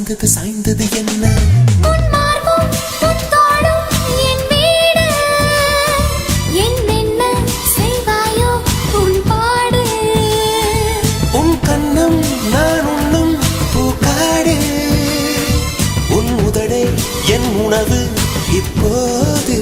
சாய்ந்தது சாய்ந்தது என்ன உன் கண்ணம் நான் உண்ணும் பூக்காடு உன் உதடே என் உணவு இப்போது